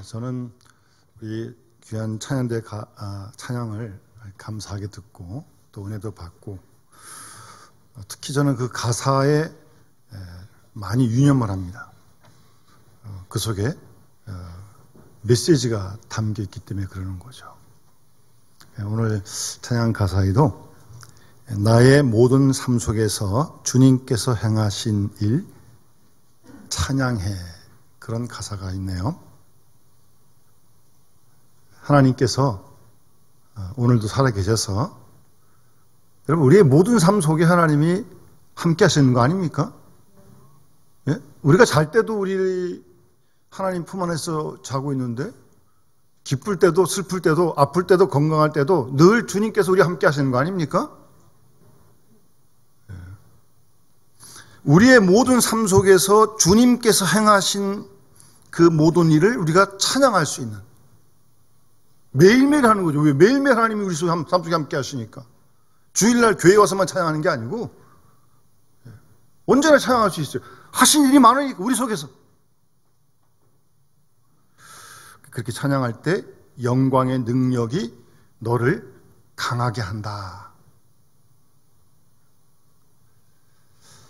저는 우리 귀한 찬양대 찬양을 감사하게 듣고 또 은혜도 받고, 특히 저는 그 가사에 많이 유념을 합니다. 그 속에 메시지가 담겨 있기 때문에 그러는 거죠. 오늘 찬양 가사에도 나의 모든 삶 속에서 주님께서 행하신 일 찬양해, 그런 가사가 있네요. 하나님께서 오늘도 살아계셔서 여러분, 우리의 모든 삶 속에 하나님이 함께 하시는 거 아닙니까? 예? 우리가 잘 때도 우리 하나님 품 안에서 자고 있는데, 기쁠 때도 슬플 때도 아플 때도 건강할 때도 늘 주님께서 우리 함께 하시는 거 아닙니까? 예. 우리의 모든 삶 속에서 주님께서 행하신 그 모든 일을 우리가 찬양할 수 있는, 매일매일 하는 거죠. 왜? 매일매일 하나님이 우리 삶 속에 함께 하시니까. 주일날 교회 와서만 찬양하는 게 아니고 언제나 찬양할 수 있어요. 하신 일이 많으니까 우리 속에서. 그렇게 찬양할 때 영광의 능력이 너를 강하게 한다.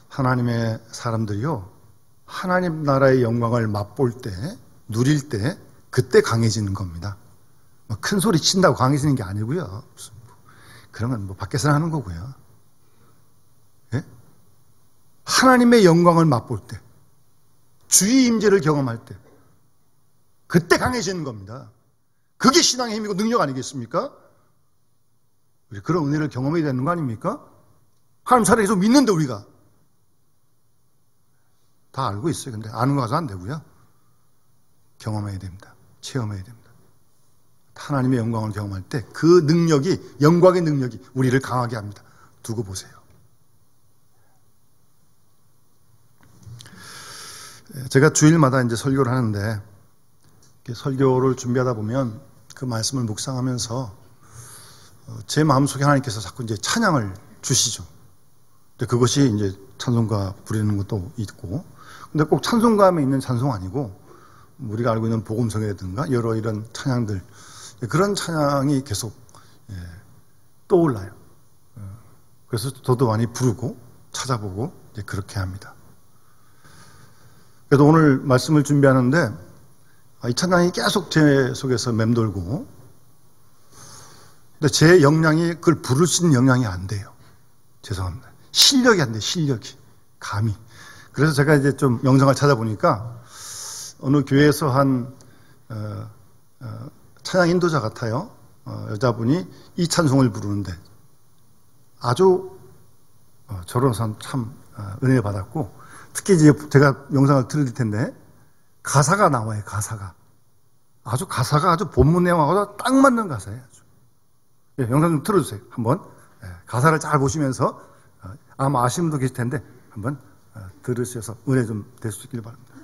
하나님의 사람들이요, 하나님 나라의 영광을 맛볼 때, 누릴 때, 그때 강해지는 겁니다. 큰 소리 친다고 강해지는 게 아니고요. 그런 건 밖에서는 하는 거고요. 예? 하나님의 영광을 맛볼 때, 주의 임재를 경험할 때, 그때 강해지는 겁니다. 그게 신앙의 힘이고 능력 아니겠습니까? 우리 그런 은혜를 경험해야 되는 거 아닙니까? 하나님 살아계속 믿는데 우리가 다 알고 있어요. 근데 아는 거 가서 안 되고요. 경험해야 됩니다. 체험해야 됩니다. 하나님의 영광을 경험할 때 그 능력이, 영광의 능력이 우리를 강하게 합니다. 두고 보세요. 제가 주일마다 이제 설교를 하는데, 설교를 준비하다 보면 그 말씀을 묵상하면서 제 마음속에 하나님께서 자꾸 이제 찬양을 주시죠. 근데 그것이 이제 찬송가 부르는 것도 있고, 근데 꼭 찬송가에 있는 찬송 아니고 우리가 알고 있는 복음성이라든가 여러 이런 찬양들, 그런 찬양이 계속 떠올라요. 그래서 저도 많이 부르고 찾아보고 이제 그렇게 합니다. 그래서 오늘 말씀을 준비하는데 이 찬양이 계속 제 속에서 맴돌고, 근데 제 역량이 그걸 부를 수 있는 역량이 안 돼요. 죄송합니다. 실력이 안 돼요. 실력이. 감이. 그래서 제가 이제 좀 영상을 찾아보니까 어느 교회에서 한 찬양 인도자 같아요. 여자분이 이 찬송을 부르는데 아주 저로서는 참 은혜 받았고, 특히 이제 제가 영상을 틀어드릴 텐데 가사가 나와요. 가사가 아주 본문 내용하고 딱 맞는 가사예요. 아주. 예, 영상 좀 틀어주세요. 한번 가사를 잘 보시면서 아마 아시는 분도 계실 텐데 한번 들으셔서 은혜 좀 될 수 있길 바랍니다.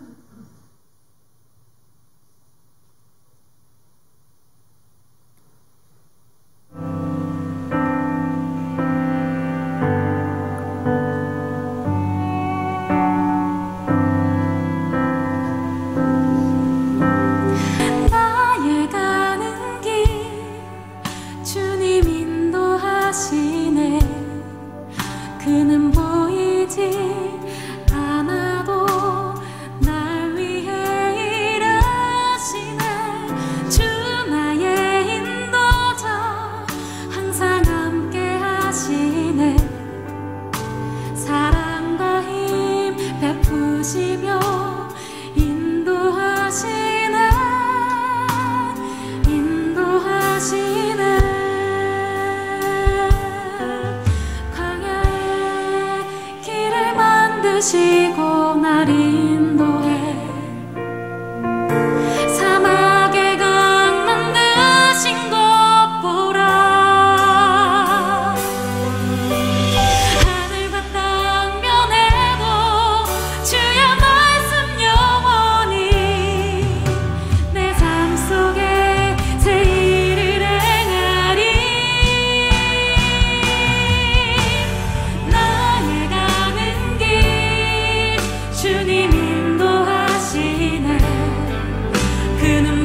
그는 보이지 않아도 날 위해 일하시네. 주 나의 인도자 항상 함께 하시네. 사랑과 힘 베푸시며 인도하시네. 시고 날 인도해. 사막의 강 만드신 것 보라. 하늘과 땅 면에도 주의 말씀 영원히 내 삶 속에 새 일을 행하리. 나의 가는 길 주님 인도하시네. 그는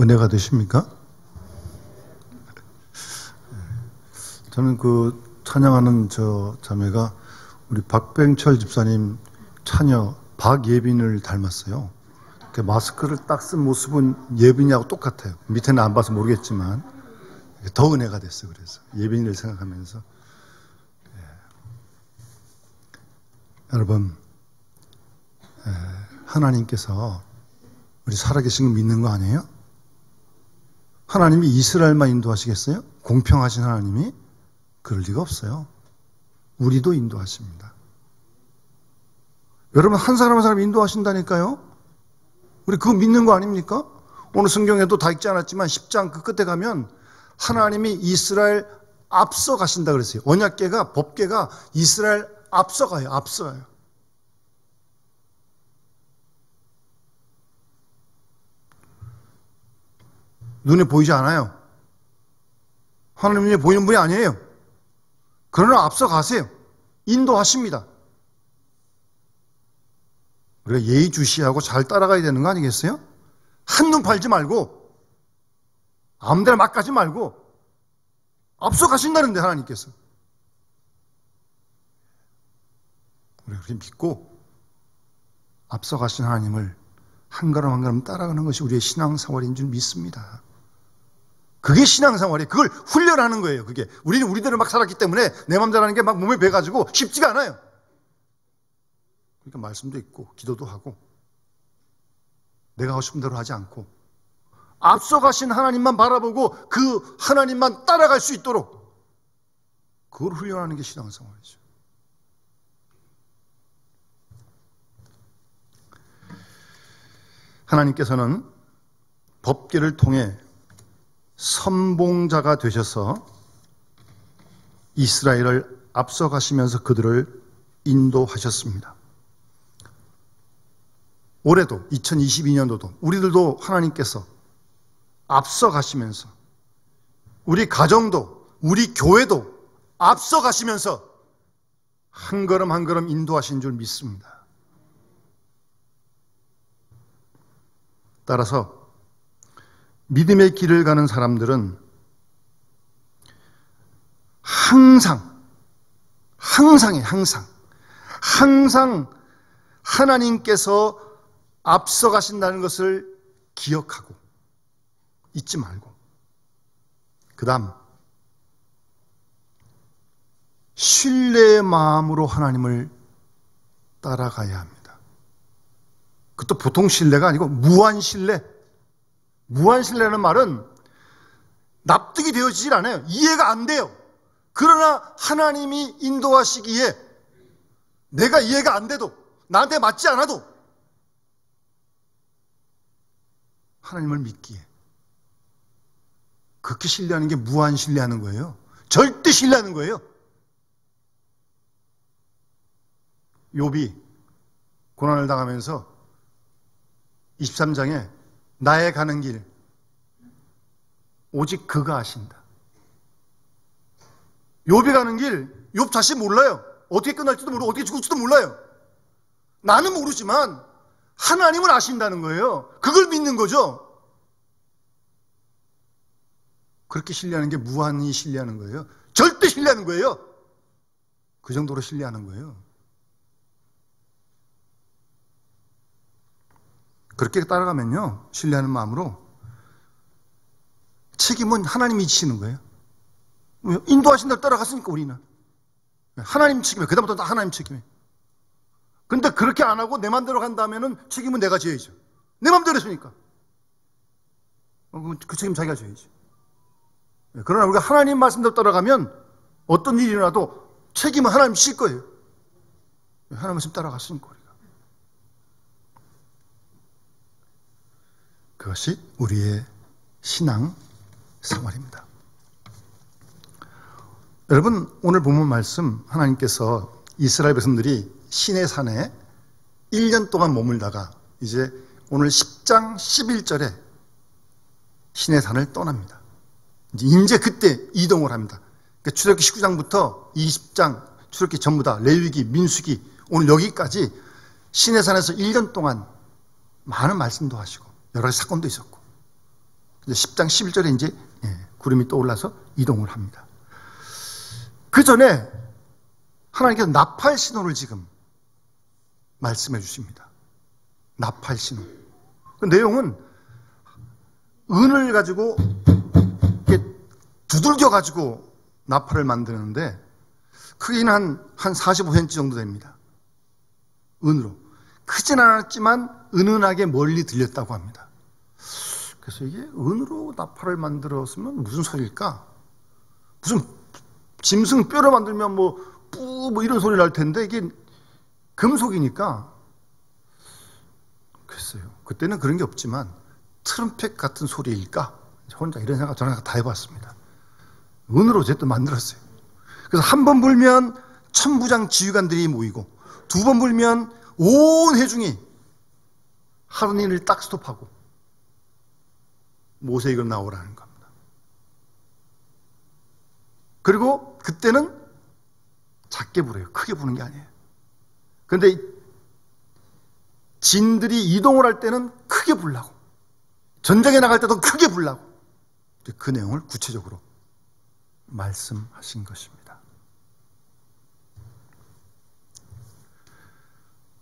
은혜가 되십니까? 저는 그 찬양하는 저 자매가 우리 박병철 집사님 차녀 박예빈을 닮았어요. 마스크를 딱 쓴 모습은 예빈이하고 똑같아요. 밑에는 안 봐서 모르겠지만 더 은혜가 됐어요. 그래서 예빈이를 생각하면서 여러분, 하나님께서 우리 살아계신 거 믿는 거 아니에요? 하나님이 이스라엘만 인도하시겠어요? 공평하신 하나님이? 그럴 리가 없어요. 우리도 인도하십니다. 여러분, 한 사람 한 사람 인도하신다니까요? 우리 그거 믿는 거 아닙니까? 오늘 성경에도 다 읽지 않았지만 10장 그 끝에 가면 하나님이 이스라엘 앞서 가신다 그랬어요. 언약궤가, 법궤가 이스라엘 앞서가요. 앞서가요. 눈에 보이지 않아요. 하나님 눈에 보이는 분이 아니에요. 그러나 앞서가세요. 인도하십니다. 우리가 예의주시하고 잘 따라가야 되는 거 아니겠어요? 한눈 팔지 말고 아무데나 막 가지 말고 앞서가신다는데 하나님께서. 우리가 그렇게 믿고 앞서가신 하나님을 한 걸음 한 걸음 따라가는 것이 우리의 신앙생활인 줄 믿습니다. 그게 신앙생활이에요. 그걸 훈련하는 거예요. 그게 우리는 우리대로 막 살았기 때문에 내 맘대로하는 게 막 몸에 배가지고 쉽지가 않아요. 그러니까 말씀도 있고 기도도 하고 내가 하고 싶은 대로 하지 않고 앞서가신 하나님만 바라보고 그 하나님만 따라갈 수 있도록 그걸 훈련하는 게 신앙생활이죠. 하나님께서는 법궤를 통해 선봉자가 되셔서 이스라엘을 앞서가시면서 그들을 인도하셨습니다. 올해도 2022년도도 우리들도 하나님께서 앞서가시면서 우리 가정도 우리 교회도 앞서가시면서 한 걸음 한 걸음 인도하신 줄 믿습니다. 따라서 믿음의 길을 가는 사람들은 항상 하나님께서 앞서가신다는 것을 기억하고 잊지 말고 그 다음 신뢰의 마음으로 하나님을 따라가야 합니다. 그것도 보통 신뢰가 아니고 무한신뢰. 무한신뢰라는 말은 납득이 되어지질 않아요. 이해가 안 돼요. 그러나 하나님이 인도하시기에 내가 이해가 안 돼도 나한테 맞지 않아도 하나님을 믿기에 그렇게 신뢰하는 게 무한신뢰하는 거예요. 절대 신뢰하는 거예요. 욥이 고난을 당하면서 23장에 나의 가는 길 오직 그가 아신다. 욥이 가는 길 욥 자신 몰라요. 어떻게 끝날지도 모르고 어떻게 죽을지도 몰라요. 나는 모르지만 하나님을 아신다는 거예요. 그걸 믿는 거죠. 그렇게 신뢰하는 게 무한히 신뢰하는 거예요. 절대 신뢰하는 거예요. 그 정도로 신뢰하는 거예요. 그렇게 따라가면요, 신뢰하는 마음으로 책임은 하나님이 지시는 거예요. 인도하신 대로 따라갔으니까 우리는 하나님 책임이에요. 그 다음부터 다 하나님 책임이에요. 근데 그렇게 안 하고 내 맘대로 간다면은 책임은 내가 져야죠. 내 맘대로 했으니까 그 책임 자기가 져야죠. 그러나 우리가 하나님 말씀대로 따라가면 어떤 일이 일어나도 책임은 하나님 질 거예요. 하나님 말씀 따라갔으니까 우리가. 그것이 우리의 신앙 생활입니다. 여러분, 오늘 본문 말씀 하나님께서 이스라엘 백성들이 시내산에 1년 동안 머물다가 이제 오늘 10장 11절에 시내산을 떠납니다. 이제 그때 이동을 합니다. 그러니까 출애굽기 19장부터 20장 출애굽기 전부 다 레위기, 민수기 오늘 여기까지 시내산에서 1년 동안 많은 말씀도 하시고 여러 가지 사건도 있었고 10장 11절에 이제 구름이 떠올라서 이동을 합니다. 그 전에 하나님께서 나팔 신호를 지금 말씀해 주십니다. 나팔 신호. 그 내용은 은을 가지고 이렇게 두들겨 가지고 나팔을 만드는데 크기는 한 45cm 정도 됩니다. 은으로. 크진 않았지만 은은하게 멀리 들렸다고 합니다. 그래서 이게 은으로 나팔을 만들었으면 무슨 소리일까? 무슨 짐승 뼈로 만들면 뭐 이런 소리 날 텐데 이게 금속이니까 글쎄요. 그때는 그런 게 없지만 트럼펫 같은 소리일까? 혼자 이런 생각 저런 생각 다 해봤습니다. 은으로 어쨌든 만들었어요. 그래서 한 번 불면 천부장 지휘관들이 모이고 두 번 불면 온 회중이 하루 일을 딱 스톱하고 모세에게 나오라는 겁니다. 그리고 그때는 작게 불어요. 크게 부는 게 아니에요. 그런데 진들이 이동을 할 때는 크게 불라고, 전쟁에 나갈 때도 크게 불라고, 그 내용을 구체적으로 말씀하신 것입니다.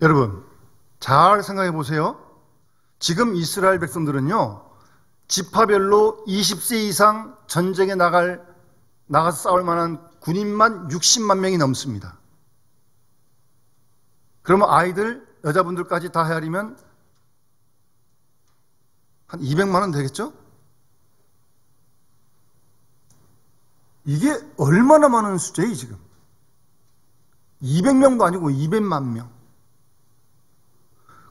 여러분, 잘 생각해 보세요. 지금 이스라엘 백성들은요, 지파별로 20세 이상 전쟁에 나가서 싸울 만한 군인만 60만 명이 넘습니다. 그러면 아이들, 여자분들까지 다 헤아리면 한 200만 원 되겠죠? 이게 얼마나 많은 숫자예요, 지금? 200명도 아니고 200만 명.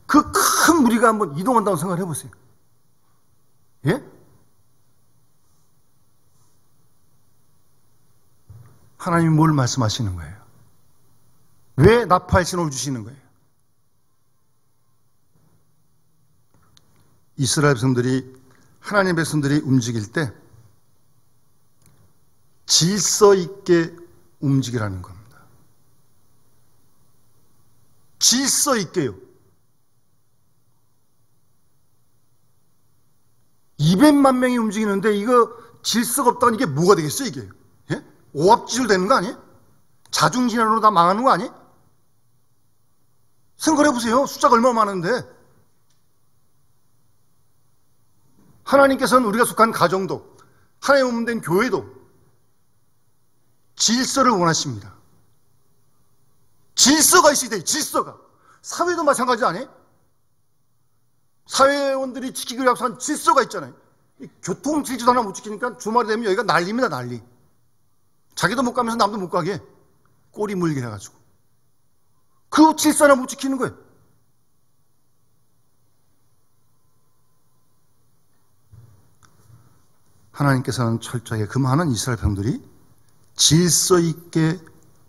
그 큰 무리가 한번 이동한다고 생각을 해보세요. 예? 하나님이 뭘 말씀하시는 거예요? 왜 나팔 신호를 주시는 거예요? 이스라엘 백성들이, 하나님의 백성들이 움직일 때 질서 있게 움직이라는 겁니다. 질서 있게요. 200만 명이 움직이는데 이거 질서가 없다면 이게 뭐가 되겠어요, 이게? 예? 오합지졸 되는 거 아니에요? 자중진환으로 다 망하는 거 아니에요? 생각해 보세요. 숫자가 얼마나 많은데. 하나님께서는 우리가 속한 가정도, 하나님 몸된 교회도 질서를 원하십니다. 질서가 있어야 돼요, 질서가. 사회도 마찬가지 아니에요? 사회원들이 지키기로 약속한 질서가 있잖아요. 교통 질서도 하나 못 지키니까 주말이 되면 여기가 난리입니다, 난리. 자기도 못 가면서 남도 못 가게 꼬리 물게 해가지고. 그 질서 하나 못 지키는 거예요. 하나님께서는 철저하게 그 많은 이스라엘 백성들이 질서 있게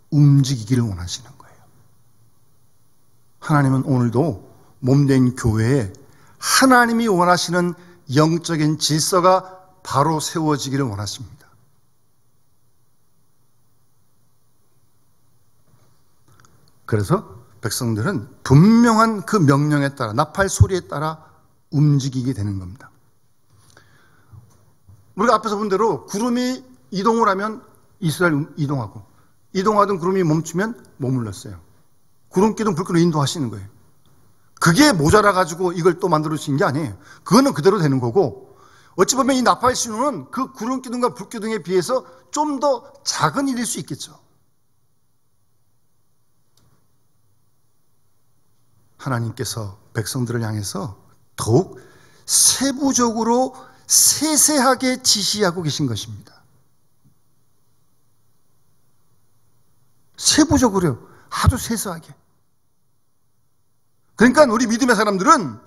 움직이기를 원하시는 거예요. 하나님은 오늘도 몸된 교회에 하나님이 원하시는 영적인 질서가 바로 세워지기를 원하십니다. 그래서 백성들은 분명한 그 명령에 따라, 나팔 소리에 따라 움직이게 되는 겁니다. 우리가 앞에서 본 대로 구름이 이동을 하면 이스라엘 이동하고, 이동하던 구름이 멈추면 머물렀어요. 구름기둥 불기둥 인도하시는 거예요. 그게 모자라가지고 이걸 또 만들어주신 게 아니에요. 그거는 그대로 되는 거고, 어찌 보면 이 나팔 신호는 그 구름기둥과 불기둥에 비해서 좀 더 작은 일일 수 있겠죠. 하나님께서 백성들을 향해서 더욱 세부적으로 세세하게 지시하고 계신 것입니다. 세부적으로요. 아주 세세하게. 그러니까 우리 믿음의 사람들은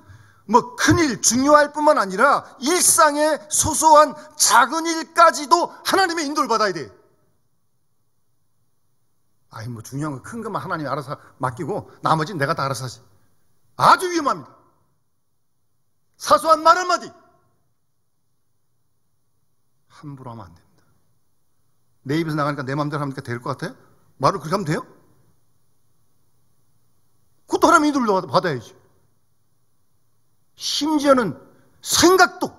뭐 큰일, 중요할 뿐만 아니라 일상의 소소한 작은 일까지도 하나님의 인도를 받아야 돼. 아이 뭐 중요한 거 큰 것만 하나님이 알아서 맡기고 나머지는 내가 다 알아서 하지. 아주 위험합니다. 사소한 말 한마디 함부로 하면 안 됩니다. 내 입에서 나가니까 내 마음대로 하니까 될 것 같아요? 말을 그렇게 하면 돼요? 그것도 하나님의 인도를 받아야지. 심지어는 생각도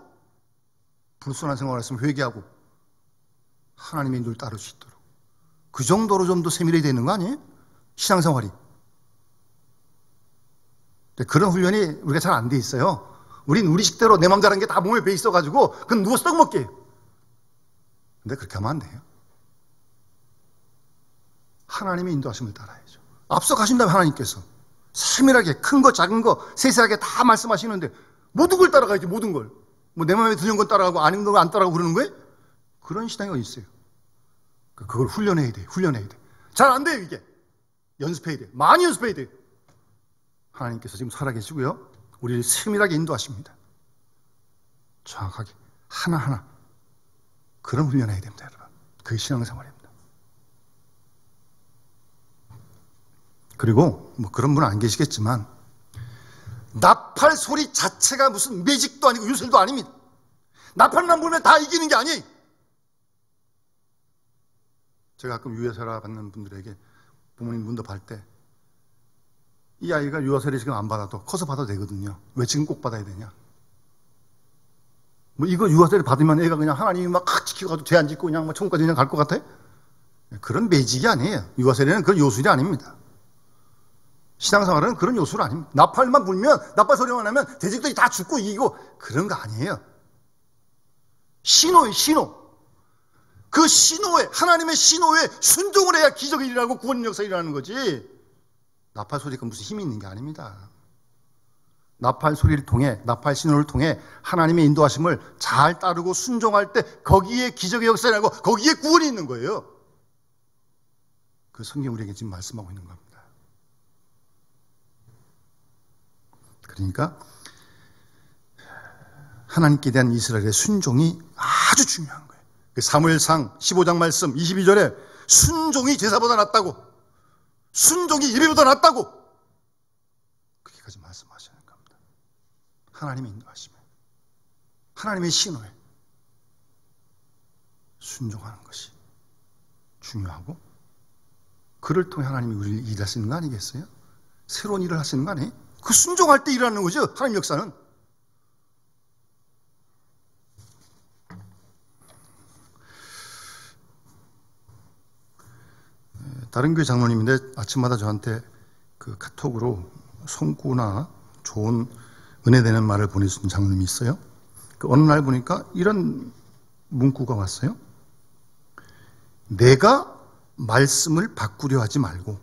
불순한 생활을 했으면 회개하고 하나님의 인도를 따를 수 있도록. 그 정도로 좀 더 세밀해야 되는 거 아니에요? 신앙생활이. 그런 훈련이 우리가 잘 안 돼 있어요. 우린 우리 식대로 내 맘 잘하는 게 다 몸에 배 있어가지고 그건 누워서 떡 먹게 해요. 근데 그렇게 하면 안 돼요. 하나님의 인도하심을 따라야죠. 앞서 가신 다음에 하나님께서 세밀하게 큰 거 작은 거 세세하게 다 말씀하시는데 모든 걸 따라가야지. 모든 걸. 뭐 내 마음에 드는 건 따라가고 아닌 건 안 따라가고 그러는 거예요? 그런 신앙이 어디 있어요? 그걸 훈련해야 돼. 훈련해야 돼. 잘 안 돼요 이게. 연습해야 돼. 많이 연습해야 돼. 하나님께서 지금 살아계시고요. 우리를 세밀하게 인도하십니다. 정확하게 하나하나 그런 훈련해야 됩니다. 여러분. 그게 신앙생활입니다. 그리고 뭐 그런 분은 안 계시겠지만 나팔 소리 자체가 무슨 매직도 아니고 유술도 아닙니다. 나팔만 불면 다 이기는 게 아니에요. 제가 가끔 유아세례 받는 분들에게 부모님 문답할 때 이 아이가 유아세례 지금 안 받아도 커서 받아도 되거든요. 왜 지금 꼭 받아야 되냐? 뭐 이거 유아세례 받으면 애가 그냥 하나님이 막 지키고 죄 안 짓고 그냥 뭐 천국까지 그냥 갈 것 같아요? 그런 매직이 아니에요. 유아세례는 그런 요술이 아닙니다. 신앙생활은 그런 요술 아닙니다. 나팔만 불면, 나팔 소리만 나면 돼지들이 다 죽고 이기고 그런 거 아니에요. 신호예요, 신호. 그 신호에, 하나님의 신호에 순종을 해야 기적이 일어나고 구원 역사가 일어나는 거지. 나팔 소리가 무슨 힘이 있는 게 아닙니다. 나팔 소리를 통해, 나팔 신호를 통해 하나님의 인도하심을 잘 따르고 순종할 때 거기에 기적의 역사가 일어나고 거기에 구원이 있는 거예요. 그 성경 우리에게 지금 말씀하고 있는 겁니다. 그러니까 하나님께 대한 이스라엘의 순종이 아주 중요한 거예요. 사무엘상 15장 말씀 22절에 순종이 제사보다 낫다고, 순종이 예배보다 낫다고 그렇게까지 말씀하시는 겁니다. 하나님의 인도하심에, 하나님의 신호에 순종하는 것이 중요하고 그를 통해 하나님이 우리를 일하시는 거 아니겠어요? 새로운 일을 하시는 거 아니에요? 그 순종할 때 일하는 거죠. 하나님 역사는. 다른 교회 장로님인데 아침마다 저한테 그 카톡으로 송구나 좋은 은혜되는 말을 보내주신 장로님이 있어요. 그 어느 날 보니까 이런 문구가 왔어요. 내가 말씀을 바꾸려 하지 말고.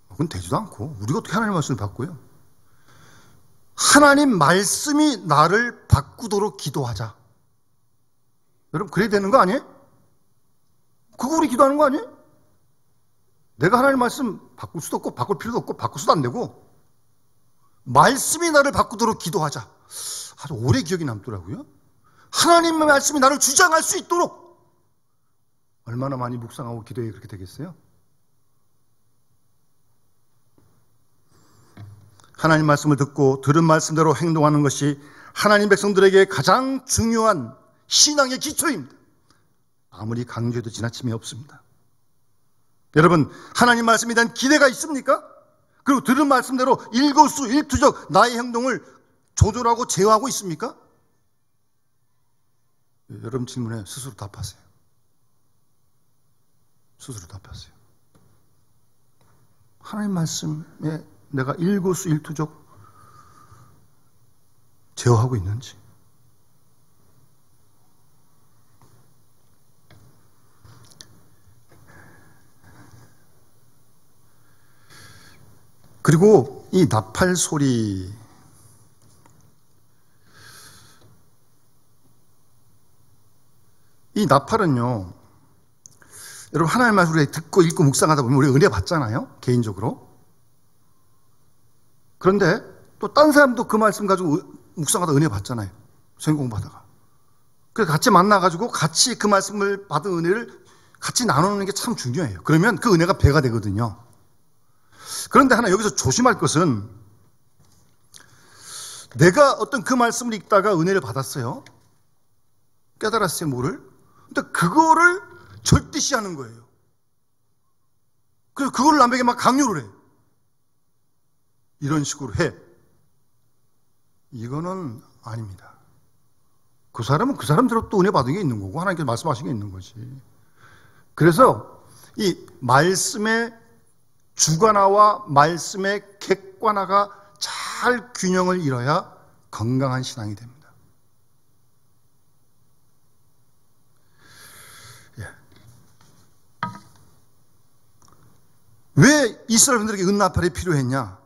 그건 되지도 않고 우리가 어떻게 하나님 말씀을 바꾸요? 하나님 말씀이 나를 바꾸도록 기도하자. 여러분 그래야 되는 거 아니에요? 그거 우리 기도하는 거 아니에요? 내가 하나님 말씀 바꿀 수도 없고 바꿀 필요도 없고 바꿀 수도 안 되고 말씀이 나를 바꾸도록 기도하자. 아주 오래 기억이 남더라고요. 하나님의 말씀이 나를 주장할 수 있도록. 얼마나 많이 묵상하고 기도해 그렇게 되겠어요? 하나님 말씀을 듣고 들은 말씀대로 행동하는 것이 하나님 백성들에게 가장 중요한 신앙의 기초입니다. 아무리 강조해도 지나침이 없습니다. 여러분, 하나님 말씀에 대한 기대가 있습니까? 그리고 들은 말씀대로 일거수일투족 나의 행동을 조절하고 제어하고 있습니까? 여러분 질문에 스스로 답하세요. 스스로 답하세요. 하나님 말씀에 내가 일거수일투족 제어하고 있는지. 그리고 이 나팔 소리, 이 나팔은요, 여러분 하나님 말씀을 듣고 읽고 묵상하다 보면 우리 은혜 받잖아요, 개인적으로. 그런데 또 딴 사람도 그 말씀 가지고 묵상하다 은혜 받잖아요, 성경 공부하다가. 그래서 같이 만나가지고 같이 그 말씀을 받은 은혜를 같이 나누는 게 참 중요해요. 그러면 그 은혜가 배가 되거든요. 그런데 하나 여기서 조심할 것은, 내가 어떤 그 말씀을 읽다가 은혜를 받았어요. 깨달았어요, 뭐를. 근데 그거를 절대시하는 거예요. 그래서 그걸 남에게 막 강요를 해. 이런 식으로 해. 이거는 아닙니다. 그 사람은 그 사람대로 또 은혜 받은 게 있는 거고 하나님께서 말씀하신 게 있는 거지. 그래서 이 말씀의 주관화와 말씀의 객관화가 잘 균형을 이뤄야 건강한 신앙이 됩니다. 예. 왜 이스라엘인들에게 은나팔이 필요했냐?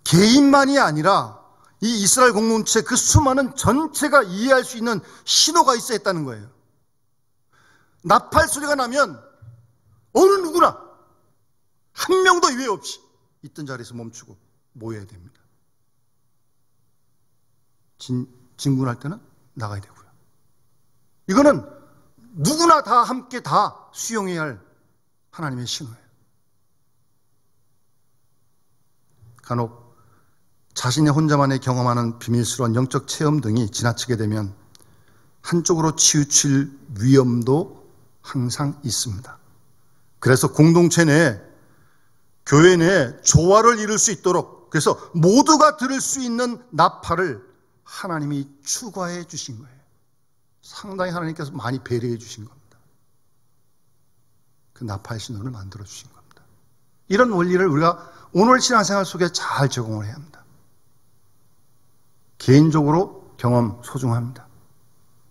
개인만이 아니라 이 이스라엘 공동체 그 수많은 전체가 이해할 수 있는 신호가 있어야 했다는 거예요. 나팔 소리가 나면 어느 누구나 한 명도 예외 없이 있던 자리에서 멈추고 모여야 됩니다. 진군할 때는 나가야 되고요. 이거는 누구나 다 함께 다 수용해야 할 하나님의 신호예요. 간혹 자신의 혼자만의 경험하는 비밀스러운 영적 체험 등이 지나치게 되면 한쪽으로 치우칠 위험도 항상 있습니다. 그래서 공동체 내, 교회 내 조화를 이룰 수 있도록, 그래서 모두가 들을 수 있는 나팔을 하나님이 추가해 주신 거예요. 상당히 하나님께서 많이 배려해 주신 겁니다. 그 나팔 신호를 만들어 주신 겁니다. 이런 원리를 우리가 오늘 신앙생활 속에 잘 적용을 해야 합니다. 개인적으로 경험 소중합니다.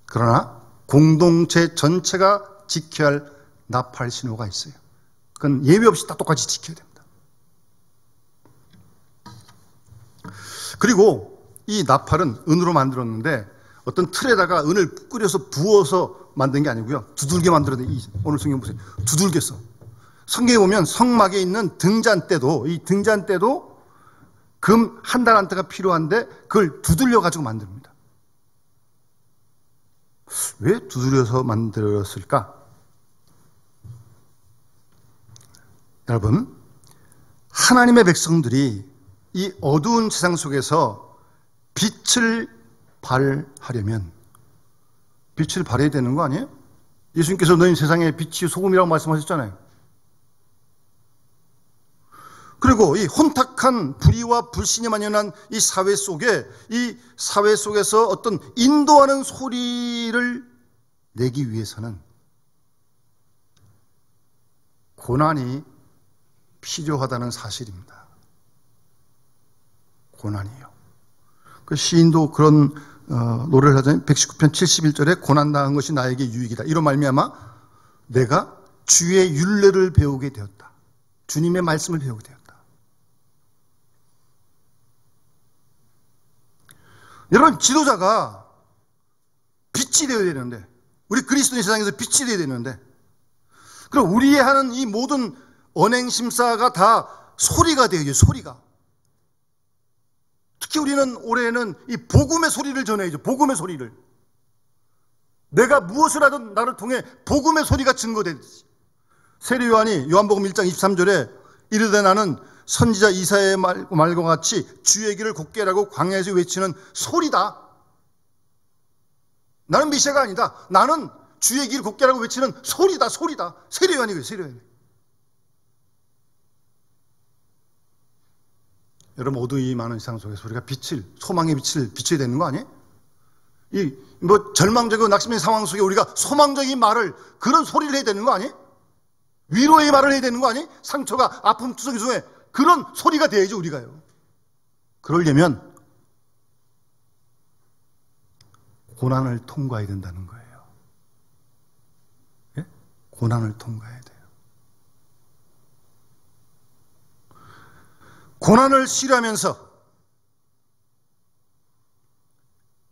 그러나 공동체 전체가 지켜야 할 나팔 신호가 있어요. 그건 예외 없이 다 똑같이 지켜야 됩니다. 그리고 이 나팔은 은으로 만들었는데 어떤 틀에다가 은을 끓여서 부어서 만든 게 아니고요. 두들겨 만들었는데 오늘 성경 보세요. 두들겼어. 성경에 보면 성막에 있는 등잔대도, 이 등잔대도 금 한 달란트가 필요한데 그걸 두들려 가지고 만듭니다. 왜 두드려서 만들었을까? 여러분, 하나님의 백성들이 이 어두운 세상 속에서 빛을 발하려면 빛을 발해야 되는 거 아니에요? 예수님께서 너희 세상의 빛이 소금이라고 말씀하셨잖아요. 그리고 이 혼탁한 불의와 불신이 만연한 이 사회 속에서 어떤 인도하는 소리를 내기 위해서는 고난이 필요하다는 사실입니다. 고난이요. 그 시인도 그런 노래를 하자면 119편 71절에 고난당한 것이 나에게 유익이다. 이런 말미암아 내가 주의 율례를 배우게 되었다. 주님의 말씀을 배우게 되었다. 여러분, 지도자가 빛이 되어야 되는데, 우리 그리스도인 세상에서 빛이 되어야 되는데, 그럼 우리의 하는 이 모든 언행심사가 다 소리가 되어야죠. 소리가. 특히 우리는 올해는 이 복음의 소리를 전해야죠. 복음의 소리를. 내가 무엇을 하든 나를 통해 복음의 소리가 증거되듯이. 세례 요한이 요한복음 1장 23절에 이르되 나는 선지자 이사야의 말과 같이 주의 길을 곧게 하라고 광야에서 외치는 소리다. 나는 메시아가 아니다. 나는 주의 길을 곧게 하라고 외치는 소리다. 소리다. 세례 요한이고요. 세례 요한. 여러분, 어두이 많은 세상 속에서 우리가 소망의 빛을 비춰야 되는 거 아니에요? 절망적이고 낙심의 상황 속에 우리가 소망적인 말을, 그런 소리를 해야 되는 거 아니에요? 위로의 말을 해야 되는 거 아니에요? 상처가 아픔 투성이 중에 그런 소리가 돼야죠, 우리가요. 그러려면 고난을 통과해야 된다는 거예요. 예? 고난을 통과해야 돼요. 고난을 싫어하면서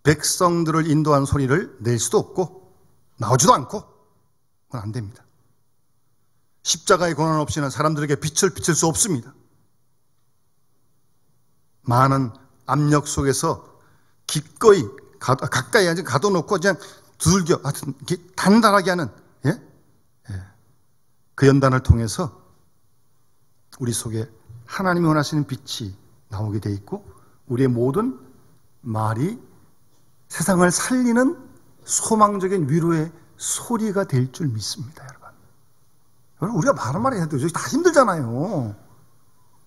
백성들을 인도한 소리를 낼 수도 없고 나오지도 않고 그건 안 됩니다. 십자가의 고난 없이는 사람들에게 빛을 비칠 수 없습니다. 많은 압력 속에서 기꺼이 가까이 가둬놓고 그냥 두들겨 하여튼 단단하게 하는 그 연단을 통해서 우리 속에 하나님이 원하시는 빛이 나오게 돼 있고 우리의 모든 말이 세상을 살리는 소망적인 위로의 소리가 될 줄 믿습니다, 여러분. 우리가 바른 말을 해야 돼요. 다 힘들잖아요.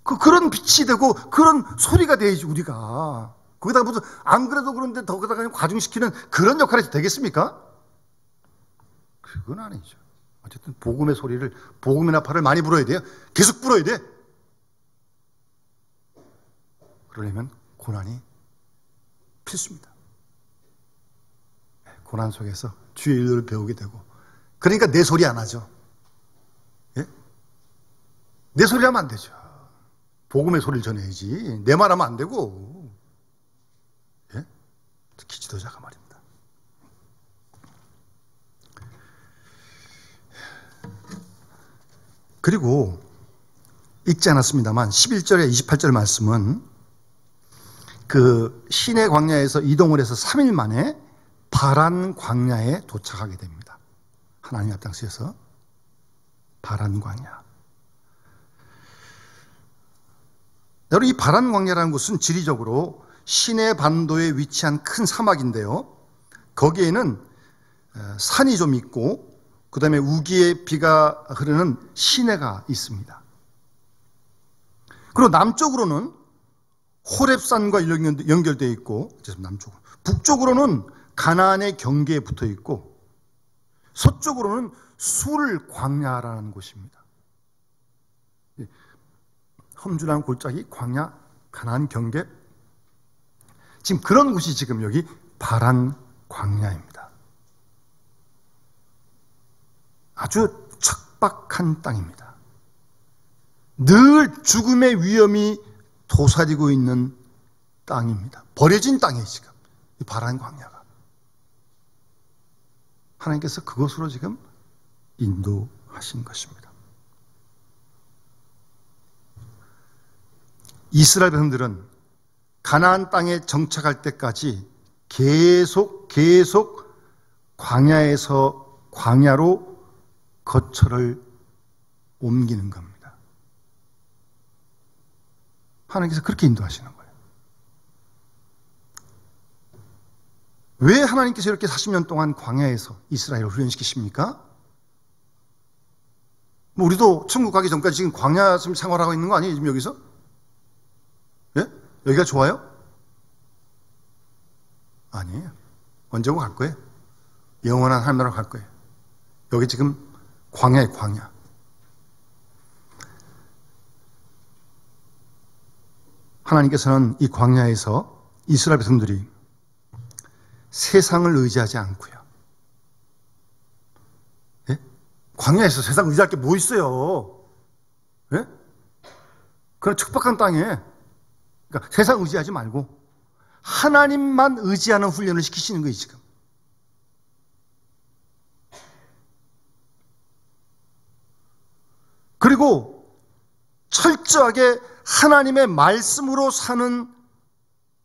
그런 빛이 되고 그런 소리가 돼야지 우리가. 거기다가 무슨 안 그래도 그런데 거기다가 과중시키는 그런 역할이 되겠습니까? 그건 아니죠. 어쨌든 복음의 소리를, 복음의 나팔을 많이 불어야 돼요. 계속 불어야 돼. 그러려면 고난이 필수입니다. 고난 속에서 주의 일을 배우게 되고, 그러니까 내 소리 안 하죠. 예? 내 소리 하면 안 되죠. 복음의 소리를 전해야지. 내 말 하면 안 되고. 예? 특히 지도자가 말입니다. 그리고 읽지 않았습니다만 11절에 28절 말씀은 그 시내 광야에서 이동을 해서 3일 만에 바란 광야에 도착하게 됩니다. 하나님 앞당시에서 바란 광야. 여러분, 이 바란 광야라는 곳은 지리적으로 시내 반도에 위치한 큰 사막인데요. 거기에는 산이 좀 있고 그 다음에 우기에 비가 흐르는 시내가 있습니다. 그리고 남쪽으로는 호렙산과 연결되어 있고, 남쪽으로. 북쪽으로는 가나안의 경계에 붙어 있고, 서쪽으로는 술 광야라는 곳입니다. 험준한 골짜기, 광야, 가나안 경계. 지금 그런 곳이 지금 여기 바란 광야입니다. 아주 척박한 땅입니다. 늘 죽음의 위험이 도사리고 있는 땅입니다. 버려진 땅이에요, 지금. 이 바란 광야가. 하나님께서 그곳으로 지금 인도하신 것입니다. 이스라엘 백성들은 가나안 땅에 정착할 때까지 계속 광야에서 광야로 거처를 옮기는 겁니다. 하나님께서 그렇게 인도하시는 거예요. 왜 하나님께서 이렇게 40년 동안 광야에서 이스라엘을 훈련시키십니까? 뭐 우리도 천국 가기 전까지 지금 광야 생활하고 있는 거 아니에요? 지금 여기서? 예? 여기가 좋아요? 아니에요. 언제고 갈 거예요. 영원한 하나님으로 갈 거예요. 여기 지금 광야에 광야. 하나님께서는 이 광야에서 이스라엘 백성들이 세상을 의지하지 않고요. 예? 광야에서 세상 의지할 게 뭐 있어요? 예? 그런 척박한 땅에, 그러니까 세상 의지하지 말고 하나님만 의지하는 훈련을 시키시는 거예요, 지금. 그리고 철저하게 하나님의 말씀으로 사는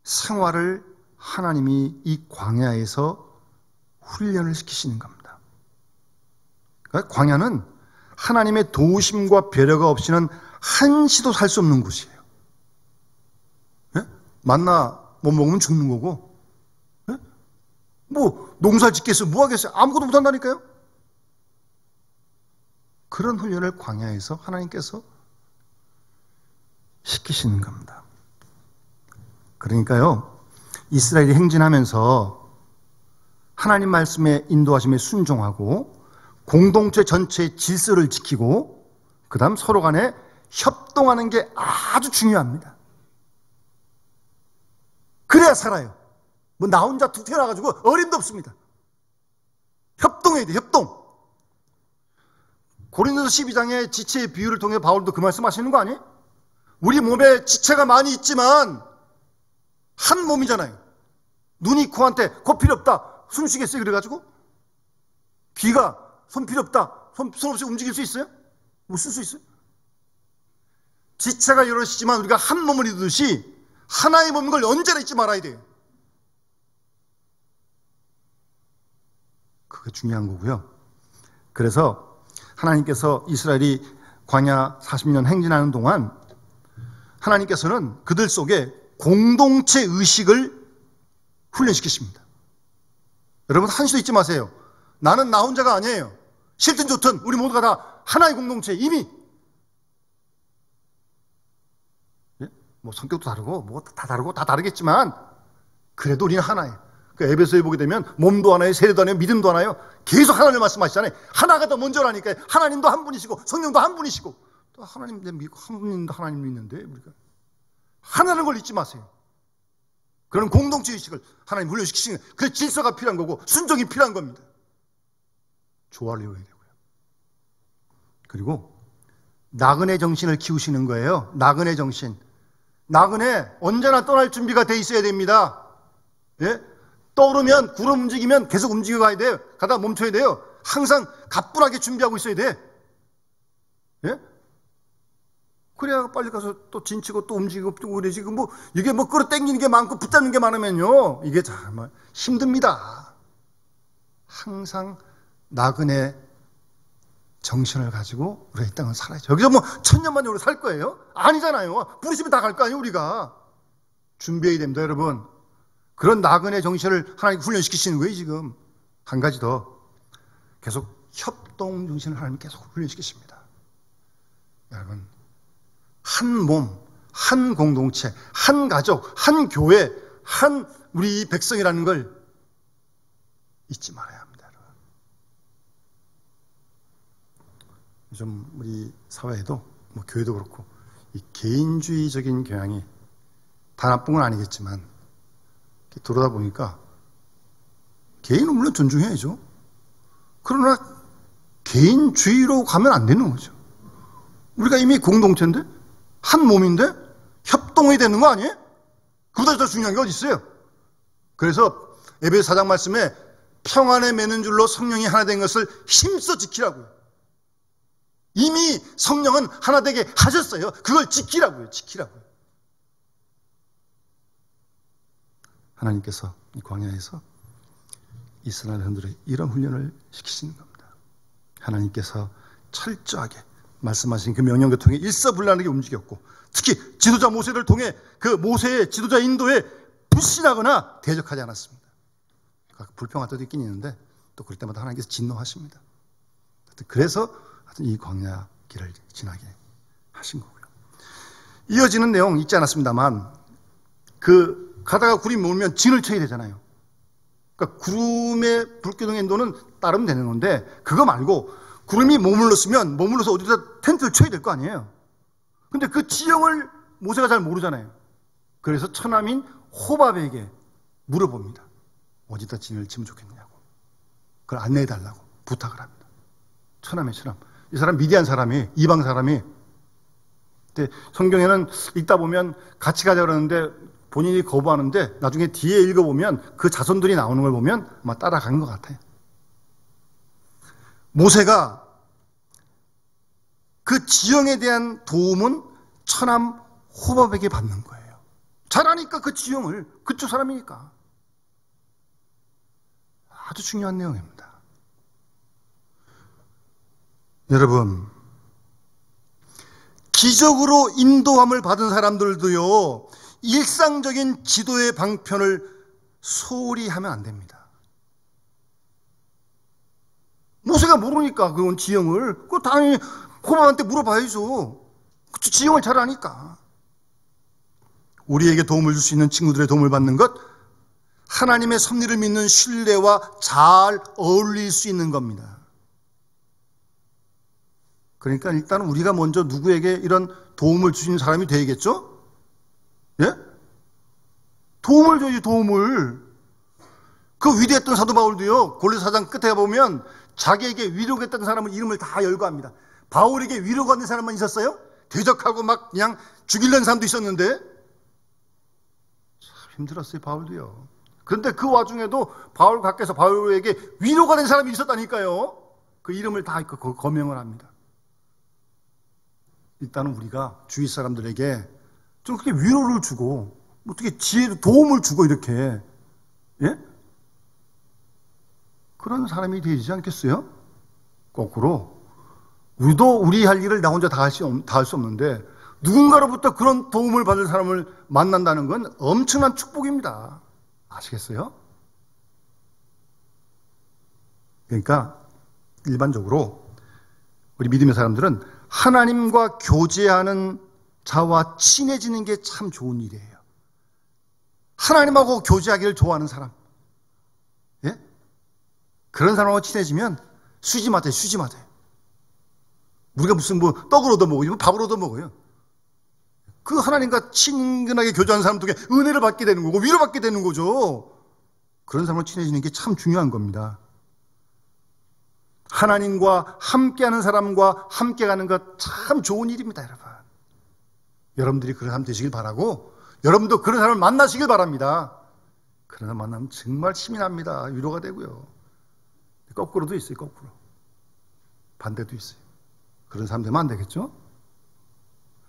생활을 하나님이 이 광야에서 훈련을 시키시는 겁니다. 그러니까 광야는 하나님의 도우심과 배려가 없이는 한시도 살 수 없는 곳이에요. 예? 만나 못 먹으면 죽는 거고, 예? 뭐 농사 짓겠어요? 뭐 하겠어요? 아무것도 못 한다니까요. 그런 훈련을 광야에서 하나님께서 시키시는 겁니다. 그러니까요, 이스라엘이 행진하면서 하나님 말씀에 인도하심에 순종하고 공동체 전체의 질서를 지키고 그 다음 서로 간에 협동하는 게 아주 중요합니다. 그래야 살아요. 뭐 나 혼자 툭 튀어나와가지고 어림도 없습니다. 협동해야 돼, 협동. 고린도서 12장의 지체의 비유를 통해 바울도 그 말씀하시는 거 아니에요? 우리 몸에 지체가 많이 있지만 한 몸이잖아요. 눈이 코한테 코 필요 없다, 숨 쉬겠어요? 그래가지고 귀가 손 필요 없다, 손 없이 움직일 수 있어요? 못 쓸 수 있어요? 지체가 여럿이지만 우리가 한 몸을 이루듯이 하나의 몸인 걸 언제나 잊지 말아야 돼요. 그게 중요한 거고요. 그래서 하나님께서 이스라엘이 광야 40년 행진하는 동안 하나님께서는 그들 속에 공동체 의식을 훈련시키십니다. 여러분, 한시도 잊지 마세요. 나는 나 혼자가 아니에요. 싫든 좋든 우리 모두가 다 하나의 공동체, 이미. 예? 뭐 성격도 다르고 뭐 다 다르고 다 다르겠지만 그래도 우리는 하나예요. 그 에베소에 보게 되면 몸도 하나예요, 세례도 하나예요, 믿음도 하나예요. 계속 하나님을 말씀하시잖아요. 하나가 더 먼저라니까요. 하나님도 한 분이시고 성령도 한 분이시고 또 하나님도 믿고 한 분도 하나님 믿는데 우리가 하나는 걸 잊지 마세요. 그런 공동체 의식을 하나님 훈련시키시는 거예요. 그 질서가 필요한 거고 순종이 필요한 겁니다. 조화를 이루어야 되고요. 그리고 나그네 정신을 키우시는 거예요. 나그네 정신. 나그네 언제나 떠날 준비가 돼 있어야 됩니다. 예? 떠오르면 구름 움직이면 계속 움직여 가야 돼요. 가다가 멈춰야 돼요. 항상 가뿐하게 준비하고 있어야 돼. 예? 그래야 빨리 가서 또 진치고 또 움직이고 또 그러지. 뭐 이게 뭐 끌어당기는 게 많고 붙잡는 게 많으면요. 이게 정말 힘듭니다. 항상 나그네 정신을 가지고 우리가 이 땅을 살아야죠. 여기서 뭐 천년만년으로 살 거예요? 아니잖아요. 부르시면 다 갈 거 아니에요, 우리가. 준비해야 됩니다, 여러분. 그런 나그네 정신을 하나님 훈련시키시는 거예요, 지금. 한 가지 더. 계속 협동 정신을 하나님 계속 훈련시키십니다. 여러분, 한 몸, 한 공동체, 한 가족, 한 교회, 한 우리 백성이라는 걸 잊지 말아야 합니다, 여러분. 요즘 우리 사회에도 뭐 교회도 그렇고 이 개인주의적인 경향이 다 나쁜 건 아니겠지만 이렇게 돌아다 보니까 개인은 물론 존중해야죠. 그러나 개인주의로 가면 안 되는 거죠. 우리가 이미 공동체인데 한 몸인데 협동이 되는 거 아니에요? 그보다 더 중요한 게 어디 있어요? 그래서 에베소 4장 말씀에 평안에 매는 줄로 성령이 하나 된 것을 힘써 지키라고요. 이미 성령은 하나 되게 하셨어요. 그걸 지키라고요. 지키라고요. 하나님께서 이 광야에서 이스라엘 흔들에 이런 훈련을 시키시는 겁니다. 하나님께서 철저하게 말씀하신 그 명령을 통해 일사불란하게 움직였고 특히 지도자 모세를 통해 그 모세의 지도자 인도에 불신하거나 대적하지 않았습니다. 불평할 때도 있긴 있는데 또 그럴 때마다 하나님께서 진노하십니다. 그래서 이 광야 길을 지나게 하신 거고요. 이어지는 내용 있지 않았습니다만 그 가다가 구름이 몰면 진을 쳐야 되잖아요. 그러니까 구름의 불교동의 인도는 따르면 되는 건데 그거 말고 구름이 머물러서 어디다 텐트를 쳐야 될 거 아니에요. 근데 그 지형을 모세가 잘 모르잖아요. 그래서 처남인 호밥에게 물어봅니다. 어디다 진을 치면 좋겠냐고. 그걸 안내해달라고 부탁을 합니다. 처남의 처남. 이 사람 미디안 사람이, 이방 사람이. 근데 성경에는 읽다 보면 같이 가자 그러는데 본인이 거부하는데 나중에 뒤에 읽어보면 그 자손들이 나오는 걸 보면 아마 따라간 것 같아요. 모세가 그 지형에 대한 도움은 처남 호밥에게 받는 거예요. 잘하니까 그 지형을, 그쪽 사람이니까. 아주 중요한 내용입니다. 여러분, 기적으로 인도함을 받은 사람들도요, 일상적인 지도의 방편을 소홀히 하면 안 됩니다. 모세가 모르니까 그건 지형을, 그거 당연히 호밥한테 물어봐야죠. 그 지형을 잘 아니까. 우리에게 도움을 줄 수 있는 친구들의 도움을 받는 것, 하나님의 섭리를 믿는 신뢰와 잘 어울릴 수 있는 겁니다. 그러니까 일단 우리가 먼저 누구에게 이런 도움을 주시는 사람이 되겠죠? 예? 도움을 줘야지, 도움을. 그 위대했던 사도 바울도요, 골로새 4장 끝에 보면 자기에게 위로했던 사람을 이름을 다 열거합니다. 바울에게 위로가 된 사람만 있었어요? 대적하고 막 그냥 죽이려는 사람도 있었는데 참 힘들었어요, 바울도요. 그런데 그 와중에도 바울 밖에서 바울에게 위로가 된 사람이 있었다니까요. 그 이름을 다 거명을 합니다. 일단은 우리가 주위 사람들에게 좀 그렇게 위로를 주고 어떻게 지혜도 도움을 주고 이렇게, 예? 그런 사람이 되지 않겠어요? 거꾸로 우리도 우리 할 일을 나 혼자 다 할 수 없는데 누군가로부터 그런 도움을 받을 사람을 만난다는 건 엄청난 축복입니다. 아시겠어요? 그러니까 일반적으로 우리 믿음의 사람들은 하나님과 교제하는 자와 친해지는 게 참 좋은 일이에요. 하나님하고 교제하기를 좋아하는 사람, 예? 그런 사람하고 친해지면 수지 맞아요. 우리가 무슨 뭐 떡을 얻어먹어요, 밥을 얻어먹어요. 그 하나님과 친근하게 교제하는 사람 통해 은혜를 받게 되는 거고 위로받게 되는 거죠. 그런 사람과 친해지는 게 참 중요한 겁니다. 하나님과 함께하는 사람과 함께 가는 것 참 좋은 일입니다, 여러분. 여러분들이 그런 사람 되시길 바라고, 여러분도 그런 사람을 만나시길 바랍니다. 그런 사람 만나면 정말 힘이 납니다. 위로가 되고요. 거꾸로도 있어요, 거꾸로. 반대도 있어요. 그런 사람 되면 안 되겠죠?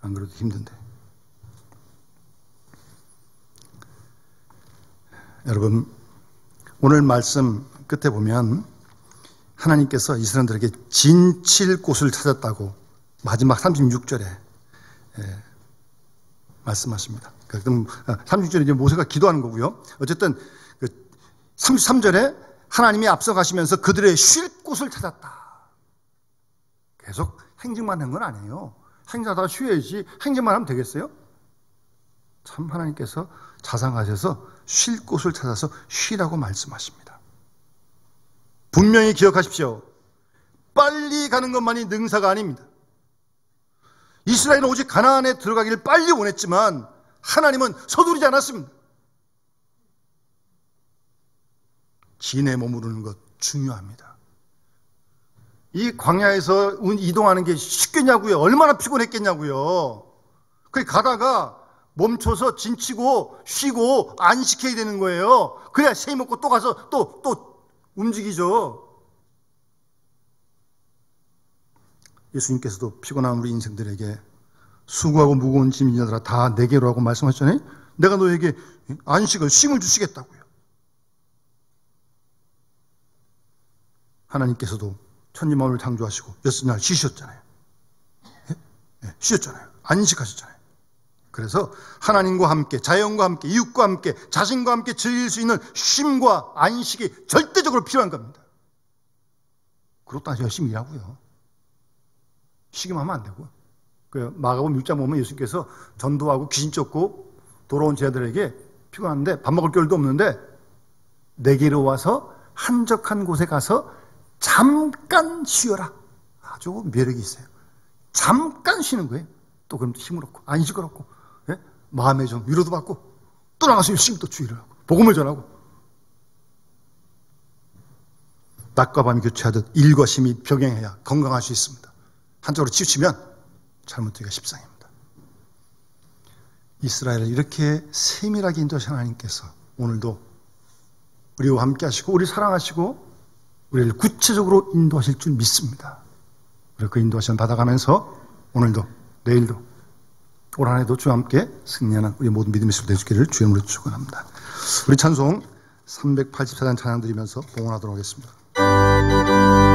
안 그래도 힘든데. 여러분, 오늘 말씀 끝에 보면 하나님께서 이스라엘들에게 진칠 곳을 찾았다고 마지막 36절에 말씀하십니다. 그럼 36절에 이제 모세가 기도하는 거고요. 어쨌든 33절에 하나님이 앞서가시면서 그들의 쉴 곳을 찾았다. 계속 행진만 한 건 아니에요. 행진하다가 쉬어야지 행진만 하면 되겠어요? 참 하나님께서 자상하셔서 쉴 곳을 찾아서 쉬라고 말씀하십니다. 분명히 기억하십시오. 빨리 가는 것만이 능사가 아닙니다. 이스라엘은 오직 가나안에 들어가기를 빨리 원했지만 하나님은 서두르지 않았습니다. 진에 머무르는 것 중요합니다. 이 광야에서 이동하는 게 쉽겠냐고요. 얼마나 피곤했겠냐고요. 그 가다가 멈춰서 진치고 쉬고 안식해야 되는 거예요. 그래야 새 먹고 또 가서 또 움직이죠. 예수님께서도 피곤한 우리 인생들에게 수고하고 무거운 짐이 지나더라 다 내게로 하고 말씀하셨잖아요. 내가 너에게 안식을, 쉼을 주시겠다고요. 하나님께서도 천지만물을 창조하시고 6날 쉬셨잖아요. 쉬셨잖아요. 안식하셨잖아요. 그래서 하나님과 함께, 자연과 함께, 이웃과 함께, 자신과 함께 즐길 수 있는 쉼과 안식이 절대적으로 필요한 겁니다. 그것도 아주 열심히 일하고요. 쉬기만 하면 안 되고. 마가복음 6장 보면 예수님께서 전도하고 귀신 쫓고 돌아온 제자들에게 피곤한데 밥 먹을 겨를도 없는데 내게로 와서 한적한 곳에 가서 잠깐 쉬어라. 아주 매력이 있어요. 잠깐 쉬는 거예요. 또 그럼 힘을 얻고 안식을 얻고, 예? 마음에 좀 위로도 받고 또 나가서 열심히 또 주의를 하고 복음을 전하고. 낮과 밤이 교체하듯 일과 쉼이 병행해야 건강할 수 있습니다. 한쪽으로 치우치면 잘못되기가 십상입니다. 이스라엘을 이렇게 세밀하게 인도하신 하나님께서 오늘도 우리와 함께 하시고 우리 사랑하시고 우리를 구체적으로 인도하실 줄 믿습니다. 그리고 그 인도하심을 받아가면서 오늘도 내일도 올 한 해도 주와 함께 승리하는 우리 모든 믿음의 수도 되시기를 주의 이름으로 축원합니다. 우리 찬송 384장 찬양 드리면서 봉헌하도록 하겠습니다.